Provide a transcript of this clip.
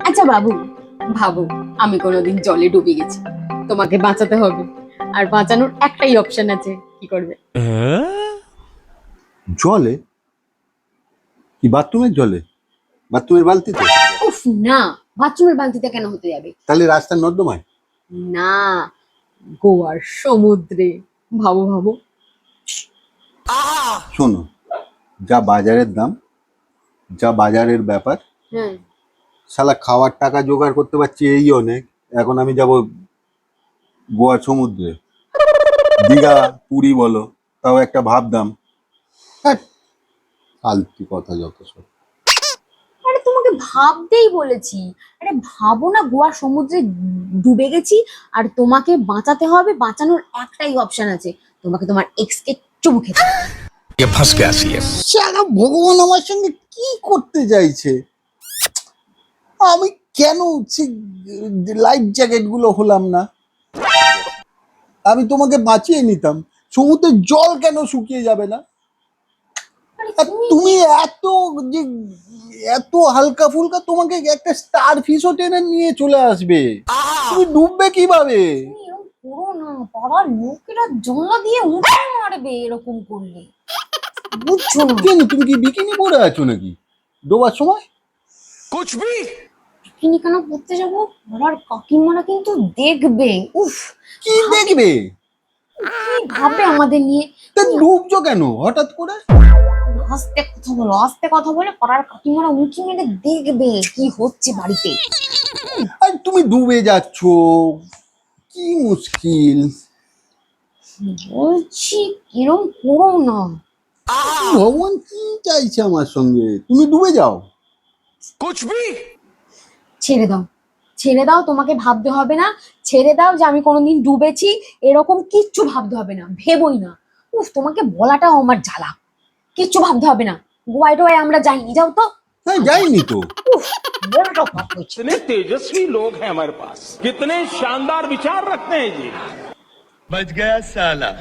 আচ্ছা বাবু, ভাবো আমি কোনোদিন জলে ডুবে গেছি, তোমাকে বাঁচাতে হবে, আর বাঁচানোর একটাই অপশন আছে, কি করবে? জলে? কি বাথরুমের জলে? বাথরুমের বালতিতে? উফ না, বাথরুমের বালতিতে কেন হতে যাবে? তাহলে রাস্তার নর্দমায়? না, গোয়ার সমুদ্রে। ভাবো ভাবো। শোনো, যা বাজারের দাম, যা বাজারের ব্যাপার, হ্যাঁ, শালা খাওয়ার টাকা জোগাড় করতে পারছি এই অনেক, এখন আমি যাব গোয়ার সমুদ্রে? দীঘা পুরী বলো, তাও একটা ভাবদাম। হ্যাঁ, ফালতু কথা যত সব। আরে তোমাকে ভাবতেই বলেছি। আরে ভাবো না, গোয়ার সমুদ্রে ডুবে গেছি, আর তোমাকে বাঁচাতে হবে, বাঁচানোর একটাই অপশন আছে, তোমাকে তোমার এক্সকে চুমু খেতে হবে। ये फंस गया सी है। শালা ভগবান আমার সঙ্গে কি করতে চাইছে? আমি কেন লাইফ জ্যাকেট গুলো হলাম না? আমি তোমাকে বাঁচিয়ে নিতাম, সমুদ্রের জল কেন শুকিয়ে যাবে না? আরে আর তুমি এত যে এত হালকা ফুলকা, তোমাকে একটা স্টার ফিশও টেনে নিয়ে চলে আসবে, তুমি ডুববে কিভাবে? তুমি এরকম করো না, পাড়ার লোকেরা জল দিয়ে উঠে মারবে এরকম করলে, বুঝছো না? কেন, তুমি কি বিকিনি পরে আছো নাকি ডোবার সময়? कुछ भी কিনি কেন পড়তে যাবো? পাড়ার কাকিমারা কিন্তু দেখবে। উফ, কি দেখবে? কি ভাববে আমাদের নিয়ে? তা ডুবছো কেন হঠাৎ করে? আস্তে কথা বলো, আস্তে কথা বলে পাড়ার কাকিমারা উঁকি মেরে দেখবে কি হচ্ছে বাড়িতে। আর তুমি ডুবে যাচ্ছ, কি মুশকিল। বলছি এরম করো না। ভগবান কি চাইছে আমার সঙ্গে, তুমি ডুবে যাও। कुछ भी ছেড়ে দাও, ছেড়ে দাও, তোমাকে ভাবতে হবে না। ছেড়ে দাও যে আমি কোনোদিন ডুবেছি, এরকম কিচ্ছু ভাবতে হবে না, ভেবোই না। উফ, তোমাকে বলাটাও আমার জ্বালা। কিচ্ছু ভাবতে হবে না, গোয়ায় টোয়ায় আমরা যাইনি, যাও তো। হ্যাঁ, যাইনি তো। উফ, বলাটাও পাপ হয়েছে। कितने तेजस्वी लोग हैं हमारे पास, कितने शानदार विचार रखते हैं जी। बच गया साला।